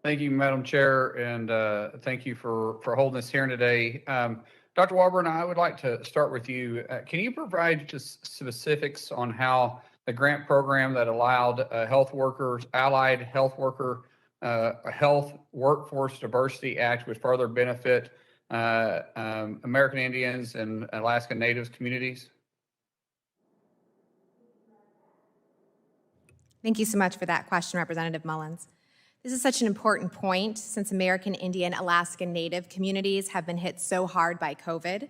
Thank you, Madam Chair, and thank you for holding this hearing today. Dr. Warburton, I would like to start with you. Can you provide just specifics on how the grant program that allowed allied health worker, Health Workforce Diversity Act would further benefit American Indians and Alaskan Natives communities? Thank you so much for that question, Representative Mullins. This is such an important point since American Indian, Alaskan Native communities have been hit so hard by COVID.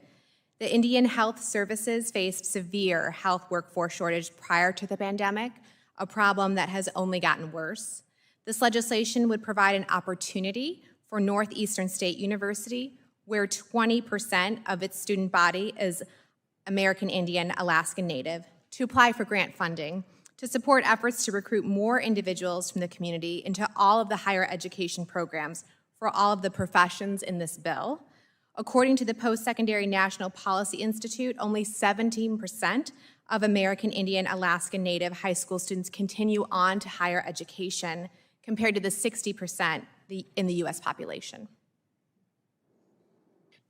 The Indian Health Services faced severe health workforce shortage prior to the pandemic, a problem that has only gotten worse. This legislation would provide an opportunity for Northeastern State University, where 20% of its student body is American Indian, Alaskan Native, to apply for grant funding to support efforts to recruit more individuals from the community into all of the higher education programs for all of the professions in this bill. According to the Post-Secondary National Policy Institute, only 17% of American Indian, Alaskan Native high school students continue on to higher education, compared to the 60% in the U.S. population.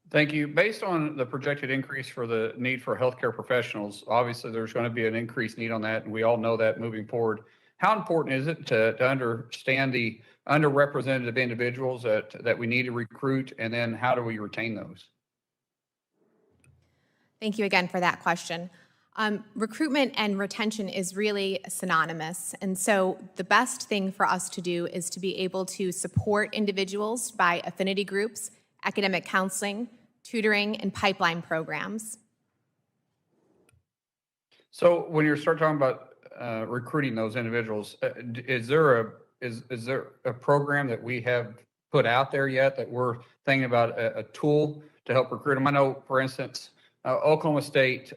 Thank you. Based on the projected increase for the need for healthcare professionals, obviously there's going to be an increased need on that, and we all know that moving forward. How important is it to understand the underrepresented individuals that we need to recruit, and then how do we retain those? Thank you again for that question. Recruitment and retention is really synonymous, and so the best thing for us to do is to be able to support individuals by affinity groups, academic counseling, tutoring, and pipeline programs. So when you start talking about recruiting those individuals, is there a program that we have put out there yet that we're thinking about a tool to help recruit them? I know, for instance, Oklahoma State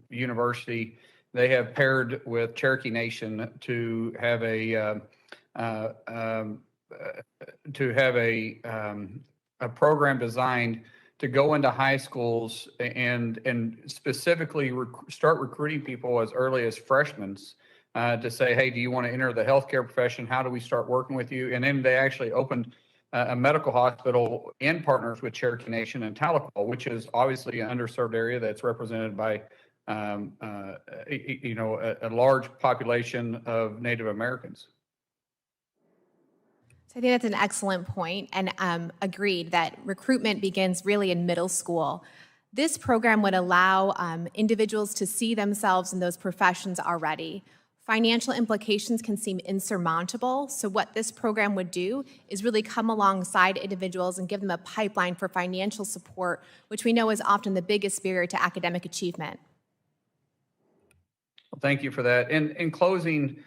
University, they have paired with Cherokee Nation to have a program designed to go into high schools and specifically start recruiting people as early as freshmen to say, hey, do you want to enter the healthcare profession? How do we start working with you? And then they actually opened a medical hospital in partners with Cherokee Nation and Tahlequah, which is obviously an underserved area that's represented by a large population of Native Americans. So I think that's an excellent point, and agreed that recruitment begins really in middle school. This program would allow individuals to see themselves in those professions already. Financial implications can seem insurmountable, so what this program would do is really come alongside individuals and give them a pipeline for financial support, which we know is often the biggest barrier to academic achievement. Well, thank you for that. In closing,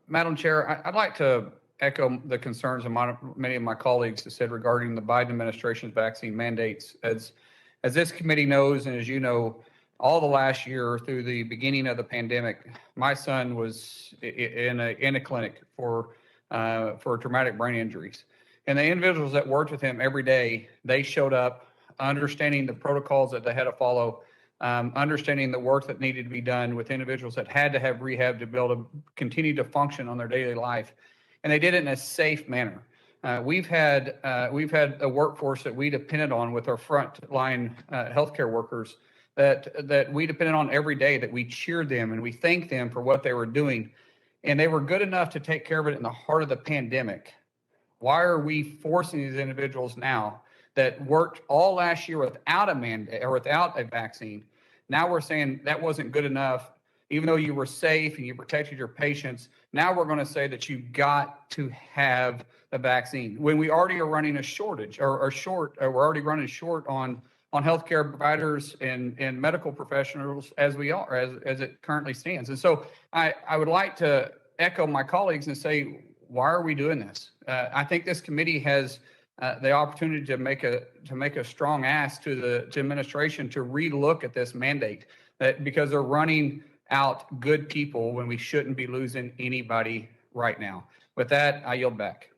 Madam Chair, I'd like to echo the concerns of many of my colleagues have said regarding the Biden administration's vaccine mandates. As this committee knows, and as you know, all the last year through the beginning of the pandemic, my son was in a clinic for traumatic brain injuries. And the individuals that worked with him every day, they showed up understanding the protocols that they had to follow, understanding the work that needed to be done with individuals that had to have rehab to be able to continue to function on their daily life. And they did it in a safe manner. We've had a workforce that we depended on with our frontline healthcare workers that we depended on every day, that we cheered them and we thanked them for what they were doing. And they were good enough to take care of it in the heart of the pandemic. Why are we forcing these individuals now that worked all last year without a mandate or without a vaccine? Now we're saying that wasn't good enough. Even though you were safe and you protected your patients, now we're going to say that you've got to have the vaccine when we already are running a shortage we're already running short on healthcare providers and medical professionals as it currently stands. And so I would like to echo my colleagues and say, why are we doing this? I think this committee has the opportunity to make a strong ask to the administration to relook at this mandate, because they're running out good people when we shouldn't be losing anybody right now. With that, I yield back.